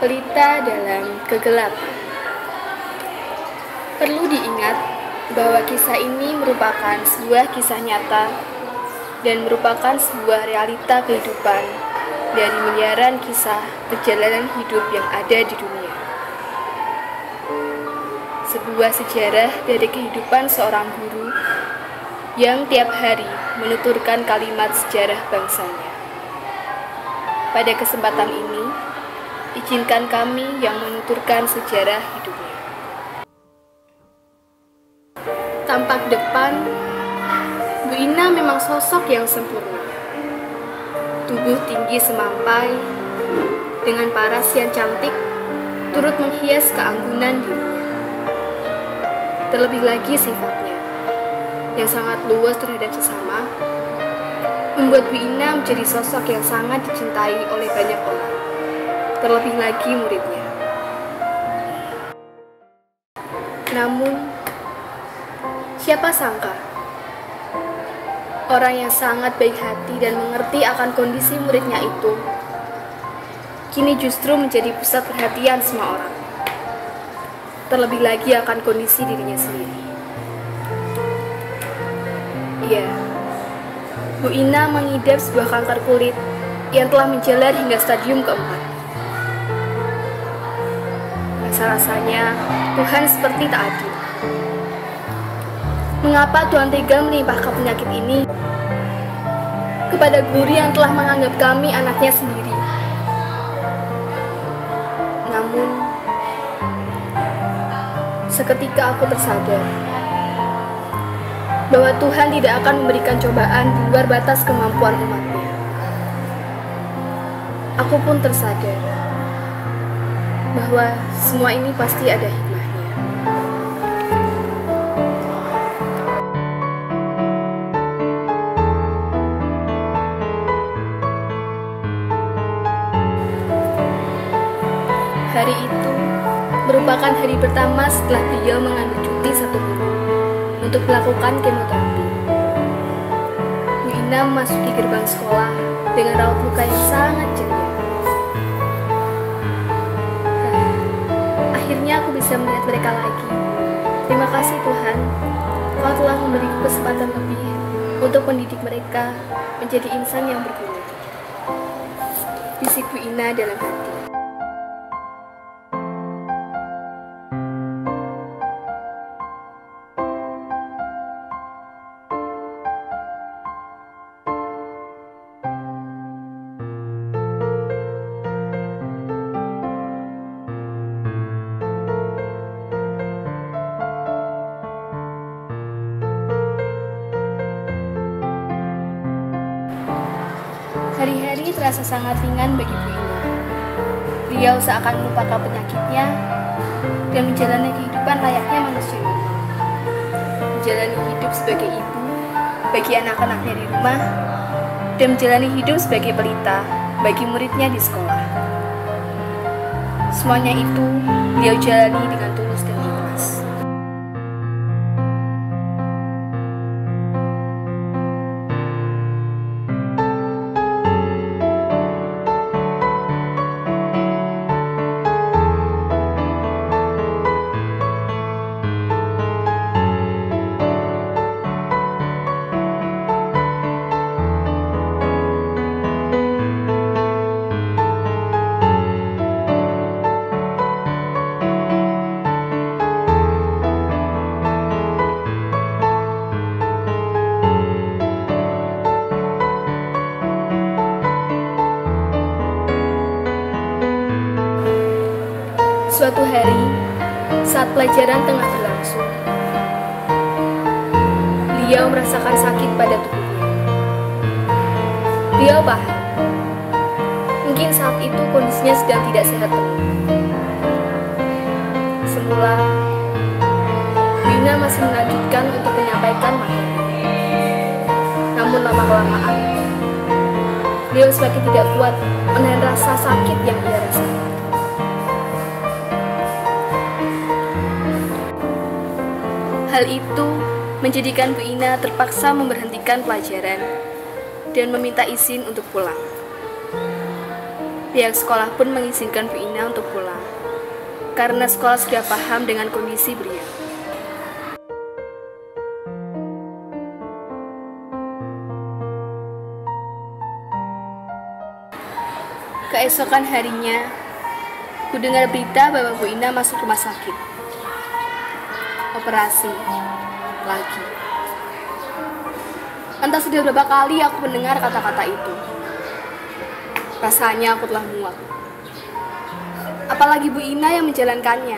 Pelita dalam kegelapan. Perlu diingat bahwa kisah ini merupakan sebuah kisah nyata dan merupakan sebuah realita kehidupan dari miliaran kisah perjalanan hidup yang ada di dunia. Sebuah sejarah dari kehidupan seorang guru yang tiap hari menuturkan kalimat sejarah bangsanya. Pada kesempatan ini, izinkan kami yang menuturkan sejarah hidupnya. Tampak depan, Bu Ina memang sosok yang sempurna. Tubuh tinggi semampai, dengan paras yang cantik, turut menghias keanggunan dirinya. Terlebih lagi sifatnya, yang sangat luas terhadap sesama, membuat Bu Ina menjadi sosok yang sangat dicintai oleh banyak orang. Terlebih lagi muridnya. Namun, siapa sangka orang yang sangat baik hati dan mengerti akan kondisi muridnya itu kini justru menjadi pusat perhatian semua orang. Terlebih lagi akan kondisi dirinya sendiri. Iya, Bu Ina mengidap sebuah kanker kulit yang telah menjalar hingga stadium keempat. Rasa-rasanya Tuhan seperti tak adil. Mengapa Tuhan tega melimpahkan penyakit ini kepada guru yang telah menganggap kami anaknya sendiri? Namun, seketika aku tersadar bahwa Tuhan tidak akan memberikan cobaan di luar batas kemampuan umatnya. Aku pun tersadar bahwa semua ini pasti ada hikmahnya. Hari itu merupakan hari pertama setelah beliau mengambil cuti 1 bulan untuk melakukan kemoterapi. Bu Ina memasuki gerbang sekolah dengan raut muka yang sangat ceria. Akhirnya aku bisa melihat mereka lagi. Terima kasih Tuhan, Kau telah memberiku kesempatan lebih untuk mendidik mereka menjadi insan yang berguna. Bisik Bu Ina dalam hati. Hari-hari terasa sangat ringan bagi Bu Ina. Beliau seakan melupakan penyakitnya dan menjalani kehidupan layaknya manusia normal. Menjalani hidup sebagai ibu bagi anak-anaknya di rumah dan menjalani hidup sebagai pelita bagi muridnya di sekolah. Semuanya itu beliau jalani dengan tulus dan ikhlas. Suatu hari, saat pelajaran tengah berlangsung, beliau merasakan sakit pada tubuhnya. Beliau paham, mungkin saat itu kondisinya sedang tidak sehat penuh. Semula, Bu Ina masih melanjutkan untuk menyampaikan materi. Namun lama-kelamaan, beliau semakin tidak kuat menahan rasa sakit yang ia rasakan. Hal itu menjadikan Bu Ina terpaksa memberhentikan pelajaran dan meminta izin untuk pulang. Pihak sekolah pun mengizinkan Bu Ina untuk pulang, karena sekolah sudah paham dengan kondisi beliau. Keesokan harinya, ku dengar berita bahwa Bu Ina masuk rumah sakit. Operasi lagi. Entah sudah berapa kali aku mendengar kata-kata itu. Rasanya aku telah muak. Apalagi Bu Ina yang menjalankannya.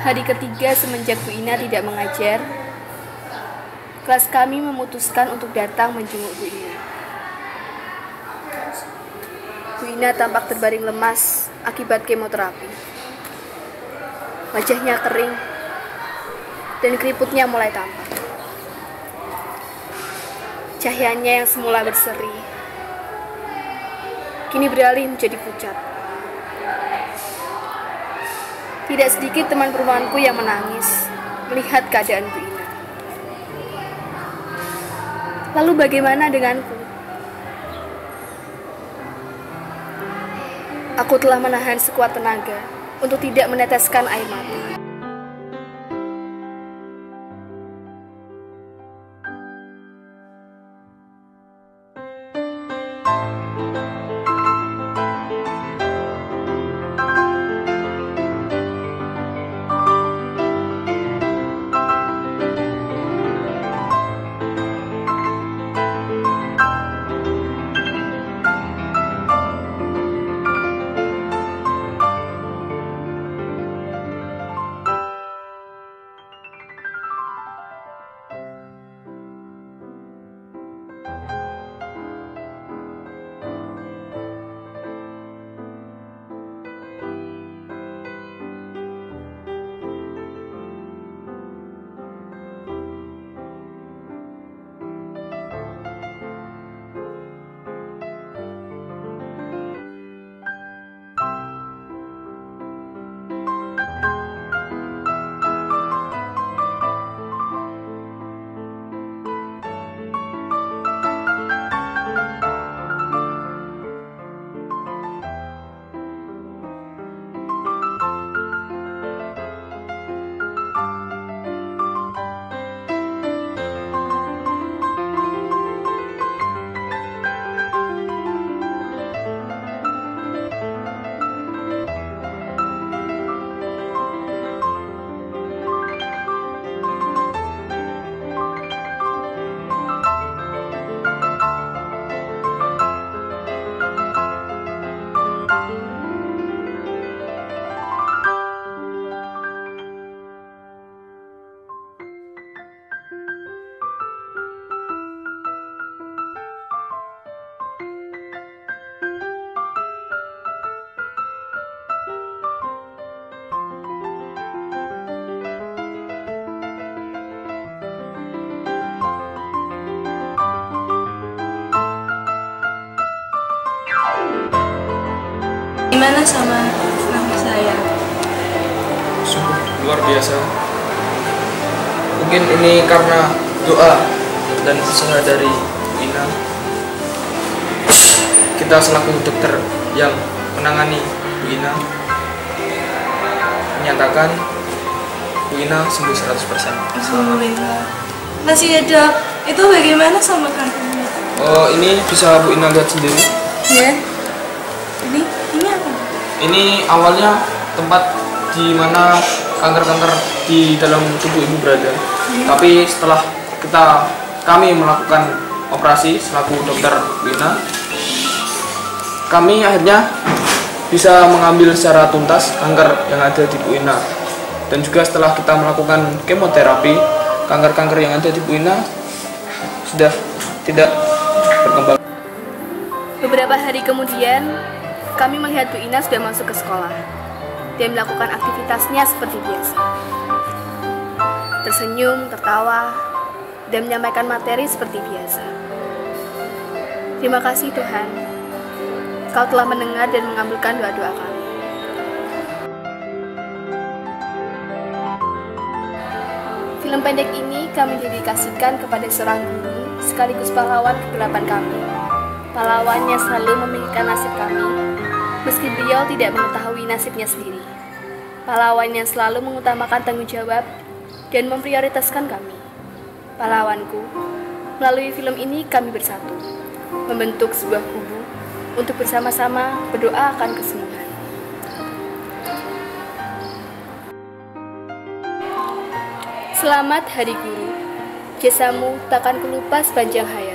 Hari ketiga semenjak Bu Ina tidak mengajar, kelas kami memutuskan untuk datang menjenguk Bu Ina. Bu Ina tampak terbaring lemas akibat kemoterapi. Wajahnya kering dan keriputnya mulai tampak. Cahayanya yang semula berseri kini beralih menjadi pucat. Tidak sedikit teman perumahanku yang menangis melihat keadaan Bu Ina. Lalu bagaimana denganku? Aku telah menahan sekuat tenaga untuk tidak meneteskan air mata. Gimana sama nama saya? Sungguh luar biasa. Mungkin ini karena doa dan usaha dari Bu Ina. Kita selaku dokter yang menangani Bu Ina menyatakan Bu Ina sembuh 100%. Alhamdulillah. Masih ada. Itu bagaimana sama kankernya? Oh, ini bisa Bu Ina lihat sendiri. Ya. Ini apa? Ini awalnya tempat di mana kanker-kanker di dalam tubuh ibu berada. Tapi setelah kami melakukan operasi selaku dokter Bu Ina, kami akhirnya bisa mengambil secara tuntas kanker yang ada di Bu Ina. Dan juga setelah kita melakukan kemoterapi, kanker-kanker yang ada di Bu Ina sudah tidak berkembang. Beberapa hari kemudian, kami melihat Bu Ina sudah masuk ke sekolah dan melakukan aktivitasnya seperti biasa. Tersenyum, tertawa, dan menyampaikan materi seperti biasa. Terima kasih Tuhan, Kau telah mendengar dan mengabulkan doa-doa kami. Film pendek ini kami dedikasikan kepada seorang guru sekaligus pahlawan kegelapan kami, Pahlawan yang selalu memikirkan nasib kami, meski beliau tidak mengetahui nasibnya sendiri. Pahlawan yang selalu mengutamakan tanggung jawab dan memprioritaskan kami. Pahlawanku, melalui film ini kami bersatu, membentuk sebuah kubu untuk bersama-sama berdoa akan kesembuhan. Selamat Hari Guru, jasamu takkan kulupa sepanjang hayat.